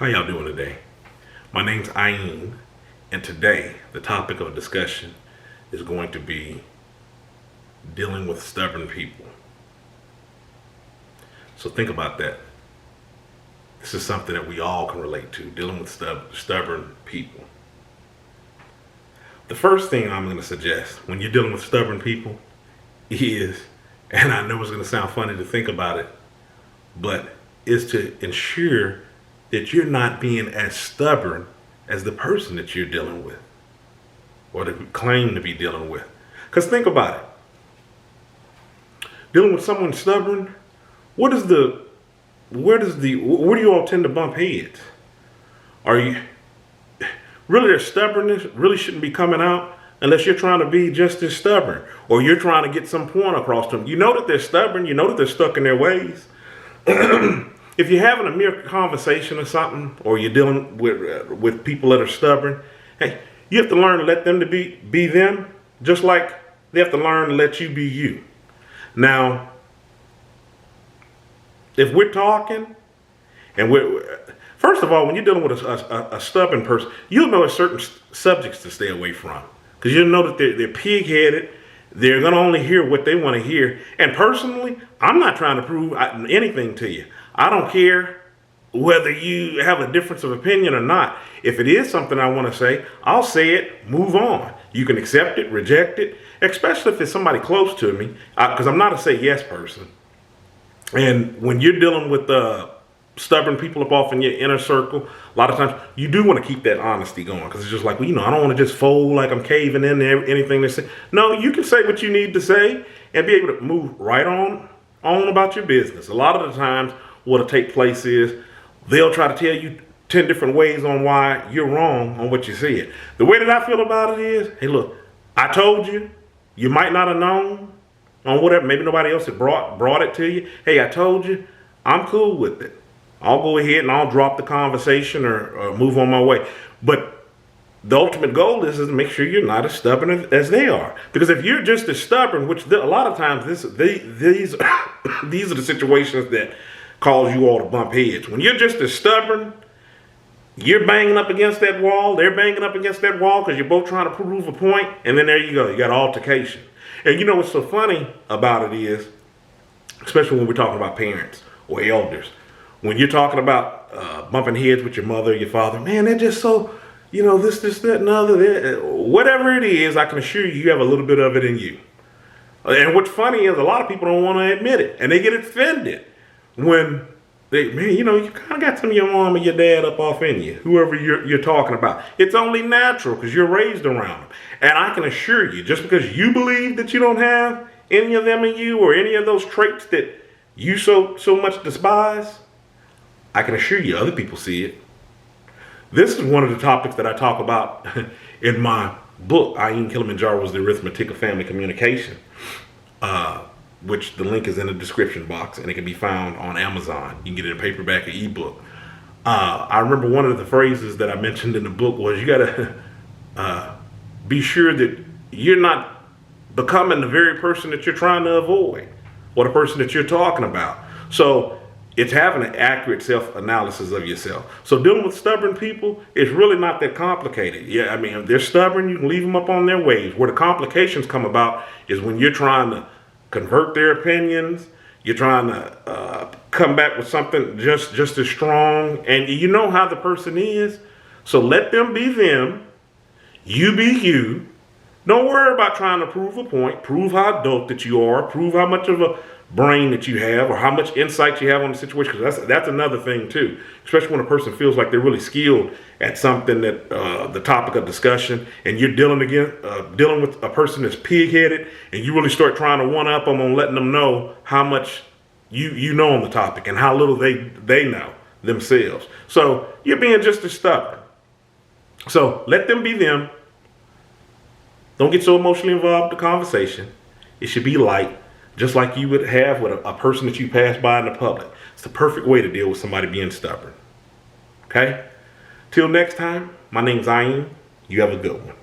How y'all doing today? My name's Ayin, and today the topic of discussion is going to be dealing with stubborn people. So think about that. This is something that we all can relate to, dealing with stubborn people. The first thing I'm going to suggest when you're dealing with stubborn people is, and I know it's going to sound funny to think about it, but is to ensure that you're not being as stubborn as the person that you're dealing with or that you claim to be dealing with. Because think about it. Dealing with someone stubborn, where do you all tend to bump heads? Their stubbornness really shouldn't be coming out unless you're trying to be just as stubborn or you're trying to get some point across to them. You know that they're stubborn, you know that they're stuck in their ways. If you're having a mere conversation or something, or you're dealing with people that are stubborn, hey, you have to learn to let them to be them, just like they have to learn to let you be you. Now, if we're talking, and first of all, when you're dealing with a stubborn person, you'll know certain subjects to stay away from, because you'll know that they're pig-headed. They're going to only hear what they want to hear. And personally, I'm not trying to prove anything to you. I don't care whether you have a difference of opinion or not. If it is something I want to say, I'll say it, move on. You can accept it, reject it, especially if it's somebody close to me, because I'm not a say yes person. And when you're dealing with stubborn people up off in your inner circle, a lot of times you do want to keep that honesty going, because it's just like, well, I don't want to just fold like I'm caving in anything they say. No, you can say what you need to say and be able to move right on about your business. A lot of the times what'll take place is they'll try to tell you 10 different ways on why you're wrong on what you said. The way that I feel about it is, hey, look, I told you, you might not have known on whatever, maybe nobody else had brought it to you. Hey, I told you, I'm cool with it. I'll go ahead and I'll drop the conversation or move on my way. But the ultimate goal is to make sure you're not as stubborn as they are. Because if you're just as stubborn, which a lot of times these are the situations that cause you all to bump heads. When you're just as stubborn, you're banging up against that wall, they're banging up against that wall because you're both trying to prove a point, and then there you go, you got altercation. And you know what's so funny about it is, especially when we're talking about parents or elders, when you're talking about bumping heads with your mother or your father, man, they're just so, this, that, and other. Whatever it is, I can assure you, you have a little bit of it in you. And what's funny is a lot of people don't want to admit it, and they get offended when you kind of got some of your mom and your dad up off in you, whoever you're talking about. It's only natural because you're raised around them. And I can assure you, just because you believe that you don't have any of them in you or any of those traits that you so much despise, I can assure you other people see it. This is one of the topics that I talk about in my book, Kilimanjaro was the Arithmetic of Family Communication, which the link is in the description box, and it can be found on Amazon. You can get it in paperback or ebook. I remember one of the phrases that I mentioned in the book was, you got to be sure that you're not becoming the very person that you're trying to avoid or the person that you're talking about. So it's having an accurate self-analysis of yourself. So dealing with stubborn people is really not that complicated. Yeah, if they're stubborn, you can leave them up on their ways. Where the complications come about is when you're trying to convert their opinions, you're trying to come back with something just as strong, and you know how the person is. So let them be them, you be you. Don't worry about trying to prove a point, prove how adult that you are, prove how much of a brain that you have or how much insight you have on the situation, because that's another thing too, especially when a person feels like they're really skilled at something that the topic of discussion, and you're dealing with a person that's pig-headed, and you really start trying to one-up them on letting them know how much you know on the topic and how little they know themselves. So you're being just as stubborn. So let them be them. Don't get so emotionally involved in the conversation. It should be light, just like you would have with a person that you pass by in the public. It's the perfect way to deal with somebody being stubborn. Okay? Till next time, my name's Ayin. You have a good one.